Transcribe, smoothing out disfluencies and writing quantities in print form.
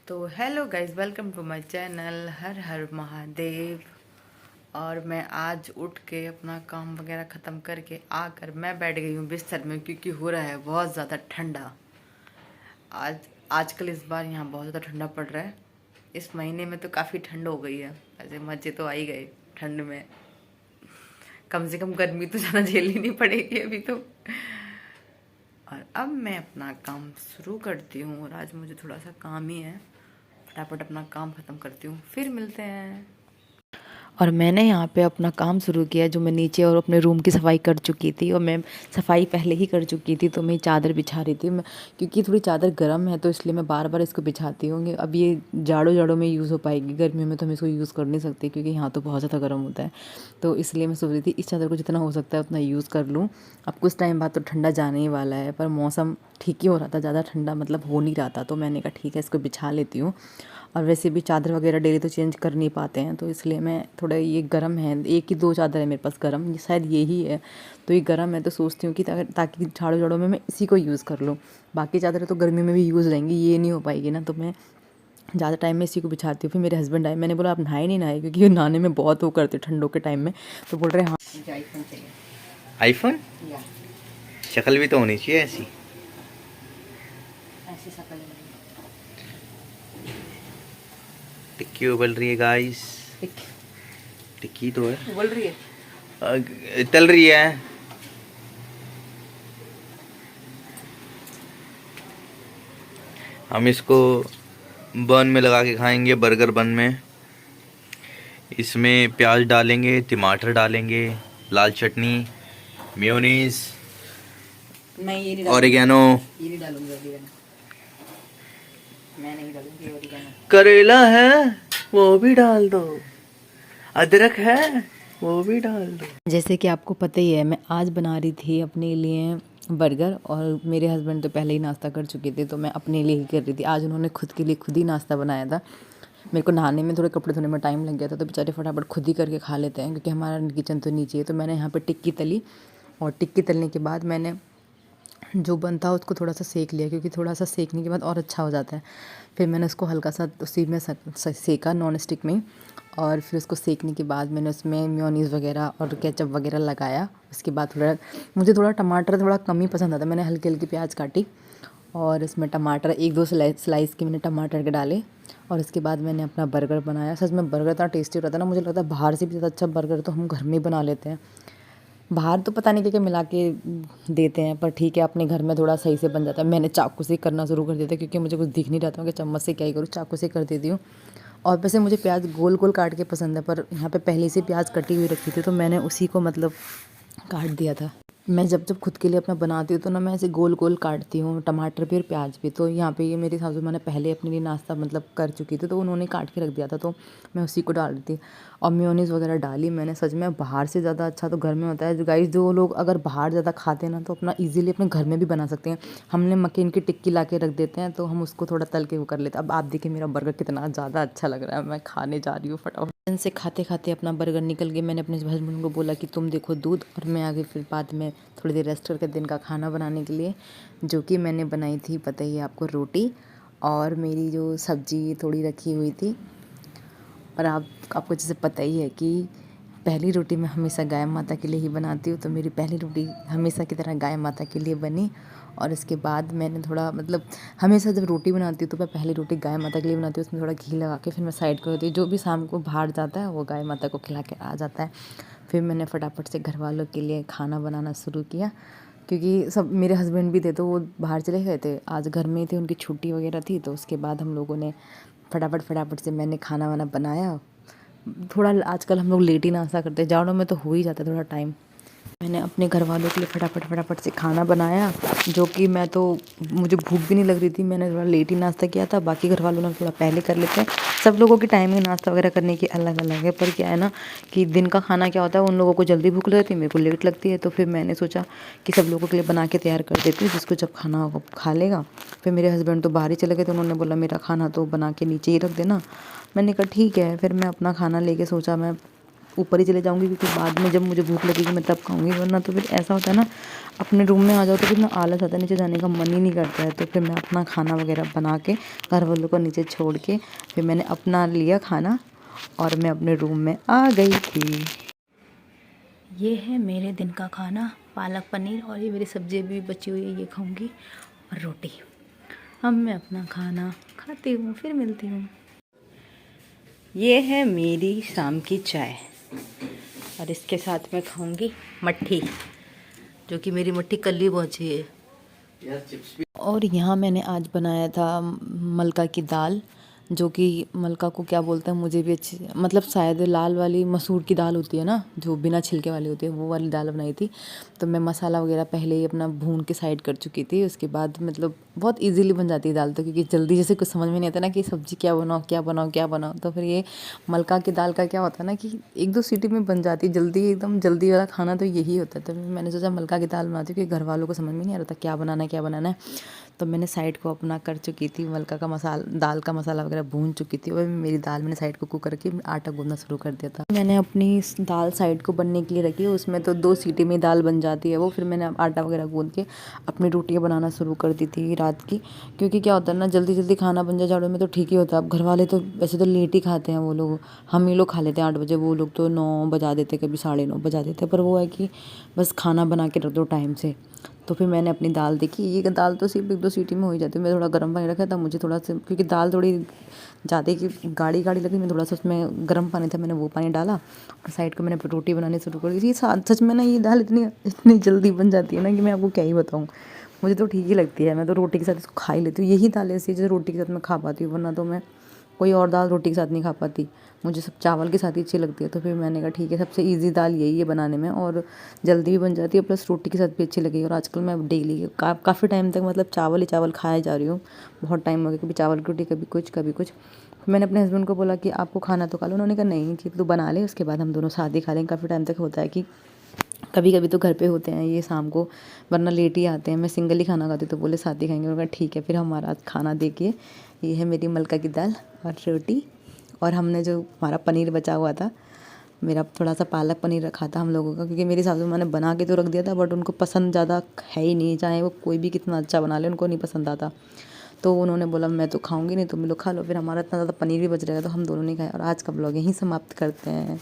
तो hello guys, welcome to my channel Har Har Mahadev. और मैं आज उठ के अपना काम वगैरह ख़त्म करके आकर मैं बैठ गई हूँ बिस्तर में, क्योंकि हो रहा है बहुत ज़्यादा ठंडा। आजकल इस बार यहाँ बहुत ज़्यादा ठंडा पड़ रहा है। इस महीने में तो काफ़ी ठंड हो गई है। ऐसे मज़े तो आ ही गए ठंड में, कम से कम गर्मी तो ज़्यादा झेलनी नहीं पड़ेगी अभी तो। और अब मैं अपना काम शुरू करती हूँ, और आज मुझे थोड़ा सा काम ही है। फटाफट अपना काम ख़त्म करती हूँ, फिर मिलते हैं। और मैंने यहाँ पे अपना काम शुरू किया, जो मैं नीचे और अपने रूम की सफाई कर चुकी थी, और मैं सफाई पहले ही कर चुकी थी। तो मैं चादर बिछा रही थी, मैं क्योंकि थोड़ी चादर गर्म है तो इसलिए मैं बार बार इसको बिछाती हूँ। अब ये जाड़ों में यूज़ हो पाएगी, गर्मियों में तो हम इसको यूज़ कर नहीं सकते क्योंकि यहाँ तो बहुत ज़्यादा गर्म होता है। तो इसलिए मैं सोच रही थी इस चादर को जितना हो सकता है उतना यूज़ कर लूँ। अब कुछ टाइम बाद तो ठंडा जाने ही वाला है, पर मौसम ठीक ही हो रहा था, ज़्यादा ठंडा मतलब हो नहीं रहा था। तो मैंने कहा ठीक है, इसको बिछा लेती हूँ। और वैसे भी चादर वगैरह डेली तो चेंज कर नहीं पाते हैं, तो इसलिए मैं थोड़ा, ये गर्म है, एक ही दो चादर है मेरे पास गर्म, शायद ये ही है। तो ये गर्म है तो सोचती हूँ कि ताकि झाड़ों में मैं इसी को यूज़ कर लूँ। बाकी चादरें तो गर्मी में भी यूज़ रहेंगी, ये नहीं हो पाएगी ना, तो मैं ज़्यादा टाइम में इसी को बिछाती हूँ। फिर मेरे हस्बैंड आए, मैंने बोला आप नहाए नहीं नहाए, क्योंकि ये नहाने में बहुत वो करते ठंडों के टाइम में। तो बोल रहे हाँ मुझे आईफोन चाहिए। आईफोन? शक्ल भी तो होनी चाहिए ऐसी शक्ल टिक्की उबल रही है गाइस। टिक्की तो है, बोल रही है, तल रही है। हम इसको बन में लगा के खाएंगे, बर्गर बन में। इसमें प्याज डालेंगे, टमाटर डालेंगे, लाल चटनी, मेयोनीज, ऑरिगेनो, ये नहीं डालूंगी ऑरिगेनो, मैं नहीं डालूंगी ऑरिगेनो। करेला है वो भी डाल दो, अदरक है वो भी डाल दो। जैसे कि आपको पता ही है, मैं आज बना रही थी अपने लिए बर्गर, और मेरे हस्बैंड तो पहले ही नाश्ता कर चुके थे, तो मैं अपने लिए ही कर रही थी। आज उन्होंने खुद के लिए खुद ही नाश्ता बनाया था। मेरे को नहाने में, थोड़े कपड़े धोने में टाइम लग गया था, तो बेचारे फटाफट खुद ही करके खा लेते हैं, क्योंकि हमारा किचन तो नीचे है। तो मैंने यहाँ पर टिक्की तली, और टिक्की तलने के बाद मैंने जो बनता है उसको थोड़ा सा सेक लिया, क्योंकि थोड़ा सा सेकने के बाद और अच्छा हो जाता है। फिर मैंने उसको हल्का सा उसी में सेका, नॉन स्टिक में। और फिर उसको सेकने के बाद मैंने उसमें मेयोनीज़ वगैरह और केचप वगैरह लगाया। उसके बाद मुझे थोड़ा टमाटर थोड़ा कम ही पसंद आता, मैंने हल्की हल्की प्याज काटी, और इसमें टमाटर एक दो स्लाइस के मैंने टमाटर के डाले। और उसके बाद मैंने अपना बर्गर बनाया। सच में बर्गर इतना टेस्टी रहता है ना, मुझे लगता है बाहर से भी ज़्यादा अच्छा बर्गर तो हम घर में ही बना लेते हैं। बाहर तो पता नहीं क्या क्या मिला के देते हैं, पर ठीक है, अपने घर में थोड़ा सही से बन जाता है। मैंने चाकू से करना शुरू कर दिया था, क्योंकि मुझे कुछ दिख नहीं रहा था कि चम्मच से क्या ही करूँ, चाकू से कर देती हूँ। और वैसे मुझे प्याज गोल गोल काट के पसंद है, पर यहाँ पे पहले से प्याज कटी हुई रखी थी, तो मैंने उसी को मतलब काट दिया था। मैं जब खुद के लिए अपना बनाती हूँ तो ना, मैं ऐसे गोल गोल काटती हूँ, टमाटर भी और प्याज भी। तो यहाँ पे ये मेरी सासू माँ ने पहले अपने लिए नाश्ता मतलब कर चुकी थी, तो उन्होंने काट के रख दिया था, तो मैं उसी को डाल रही थी। और मेयोनीज़ वगैरह डाली मैंने। सच में बाहर से ज़्यादा अच्छा तो घर में होता है। जो गाइस, जो लोग अगर बाहर ज़्यादा खाते हैं ना, तो अपना ईज़िली अपने घर में भी बना सकते हैं। हमने मक्खन की टिक्की ला के रख देते हैं, तो हम उसको थोड़ा तल के वो कर लेते हैं। अब आप देखिए मेरा बर्गर कितना ज़्यादा अच्छा लग रहा है, मैं खाने जा रही हूँ फटाफट से। खाते खाते अपना बर्गर निकल गया। मैंने अपने हस्बैंड को बोला कि तुम देखो दूध, और मैं आगे फिर बाद में थोड़ी देर रेस्ट करके दिन का खाना बनाने के लिए, जो कि मैंने बनाई थी, पता ही है आपको, रोटी। और मेरी जो सब्ज़ी थोड़ी रखी हुई थी। और आपको जैसे पता ही है कि पहली रोटी मैं हमेशा गाय माता के लिए ही बनाती हूँ, तो मेरी पहली रोटी हमेशा की तरह गाय माता के लिए बनी। और इसके बाद मैंने थोड़ा मतलब, हमेशा जब रोटी बनाती हूँ तो मैं पहली रोटी गाय माता के लिए बनाती हूँ, उसमें थोड़ा घी लगा के फिर मैं साइड कर देती हूँ। जो भी शाम को बाहर जाता है वो गाय माता को खिला के आ जाता है। फिर मैंने फटाफट से घर वालों के लिए खाना बनाना शुरू किया, क्योंकि सब मेरे हस्बैंड भी थे तो वो बाहर चले गए थे, आज घर में ही थे, उनकी छुट्टी वगैरह थी। तो उसके बाद हम लोगों ने फटाफट से मैंने खाना वाना बनाया। थोड़ा आजकल हम लोग लेट ही नाश्ता करते हैं, जाड़ों में तो हो ही जाता है थोड़ा टाइम। मैंने अपने घर वालों के लिए फटाफट से खाना बनाया, जो कि मैं तो, मुझे भूख भी नहीं लग रही थी, मैंने थोड़ा लेट ही नाश्ता किया था। बाकी घर वालों ने थोड़ा पहले कर लेते हैं। सब लोगों की टाइमिंग नाश्ता वगैरह करने की अलग अलग है, पर क्या है ना कि दिन का खाना क्या होता है, उन लोगों को जल्दी भूख लगती है, मेरे को लेट लगती है। तो फिर मैंने सोचा कि सब लोगों के लिए बना के तैयार कर देती हूँ, जिसको जब खाना होगा खा लेगा। फिर मेरे हस्बैंड तो बाहर ही चले गए थे, उन्होंने बोला मेरा खाना तो बना के नीचे ही रख देना। मैंने कहा ठीक है। फिर मैं अपना खाना लेके सोचा मैं ऊपर ही चले जाऊँगी, क्योंकि बाद में जब मुझे भूख लगेगी मैं तब खाऊँगी, वरना तो फिर ऐसा होता है ना, अपने रूम में आ जाओ तो कितना आलस आता है, नीचे जाने का मन ही नहीं करता है। तो फिर मैं अपना खाना वगैरह बना के घर वालों को नीचे छोड़ के फिर मैंने अपना लिया खाना और मैं अपने रूम में आ गई थी। ये है मेरे दिन का खाना, पालक पनीर, और ये मेरी सब्जी भी बची हुई है, ये खाऊंगी, और रोटी। अब मैं अपना खाना खाती हूँ, फिर मिलती हूँ। ये है मेरी शाम की चाय, और इसके साथ मैं खाऊंगी मट्ठी, जो कि मेरी मट्ठी कल ही पहुँची है। और यहाँ मैंने आज बनाया था मलका की दाल, जो कि मलका को क्या बोलते हैं मुझे भी अच्छी, मतलब शायद लाल वाली मसूर की दाल होती है ना, जो बिना छिलके वाली होती है, वो वाली दाल बनाई थी। तो मैं मसाला वगैरह पहले ही अपना भून के साइड कर चुकी थी। उसके बाद मतलब बहुत इजीली बन जाती है दाल तो, क्योंकि जल्दी जैसे कुछ समझ में नहीं आता ना कि सब्ज़ी क्या बनाओ क्या बनाओ क्या बनाओ। तो फिर ये मलका की दाल का क्या होता है ना कि 1-2 सीटी में बन जाती है जल्दी, एकदम जल्दी वाला खाना तो यही होता है। तो मैंने सोचा मलका की दाल बनाती हूँ, क्योंकि घर वालों को समझ में नहीं आ रहा था क्या बनाना है। तो मैंने साइड को अपना कर चुकी थी, मलका का मसाला, दाल का मसाला वगैरह भून चुकी थी, और मेरी दाल मैंने साइड को कुकर के आटा गूंदना शुरू कर दिया था। मैंने अपनी इस दाल साइड को बनने के लिए रखी है, उसमें तो 2 सीटी में दाल बन जाती है वो। फिर मैंने आटा वगैरह गूंद के अपनी रोटियाँ बनाना शुरू कर दी थी रात की, क्योंकि क्या होता है ना, जल्दी जल्दी खाना बन जाए जाड़ों में तो ठीक ही होता है। अब घर वाले तो वैसे तो लेट ही खाते हैं वो लोग, हम ही लोग खा लेते हैं 8 बजे, वो लोग तो 9 बजा देते, कभी 9:30 बजा देते। पर वो है कि बस खाना बना के रख दो टाइम से। तो फिर मैंने अपनी दाल देखी, ये दाल तो सिर्फ 1-2 सीटी में हो ही जाती है। मैं थोड़ा गर्म पानी रखा था, मुझे थोड़ा सा, क्योंकि दाल थोड़ी ज़्यादा की गाढ़ी लगी, मैं थोड़ा सा उसमें गर्म पानी था, मैंने वो पानी डाला, और साइड को मैंने रोटी बनानी शुरू कर दी थी। सच में ना ये दाल इतनी जल्दी बन जाती है ना कि मैं आपको क्या ही बताऊँ। मुझे तो ठीक ही लगती है, मैं तो रोटी के साथ इसको खा ही लेती हूँ। यही दाल ऐसी है जो रोटी के साथ मैं खा पाती हूँ, वरना तो मैं कोई और दाल रोटी के साथ नहीं खा पाती, मुझे सब चावल के साथ ही अच्छी लगती है। तो फिर मैंने कहा ठीक है, सबसे इजी दाल यही है बनाने में, और जल्दी भी बन जाती है, प्लस रोटी के साथ भी अच्छी लगेगी। और आजकल मैं डेली काफ़ी टाइम तक मतलब चावल ही चावल खाए जा रही हूँ, बहुत टाइम हो गया, कभी चावल की रोटी, कभी कुछ। मैंने अपने हस्बैंड को बोला कि आपको खाना तो खा लो, उन्होंने कहा नहीं कि तू बना ले, उसके बाद हम दोनों साथ ही खा लेंगे। काफ़ी टाइम तक होता है कि कभी कभी तो घर पे होते हैं ये शाम को, वरना लेट ही आते हैं, मैं सिंगल ही खाना खाती, तो बोले साथ ही खाएंगे। उन्होंने कहा ठीक है। फिर हमारा खाना देखिए, ये है मेरी मलका की दाल और रोटी, और हमने जो हमारा पनीर बचा हुआ था, मेरा थोड़ा सा पालक पनीर रखा था हम लोगों का, क्योंकि मेरी सासू माँ ने बना के तो रख दिया था, बट उनको पसंद ज़्यादा है ही नहीं, चाहे वो कोई भी कितना अच्छा बना ले उनको नहीं पसंद आता। तो उन्होंने बोला मैं तो खाऊंगी नहीं, तुम लोग खा लो। फिर हमारा इतना ज़्यादा पनीर भी बच रहेगा, तो हम दोनों नहीं खाए। और आज का ब्लॉग यहीं समाप्त करते हैं।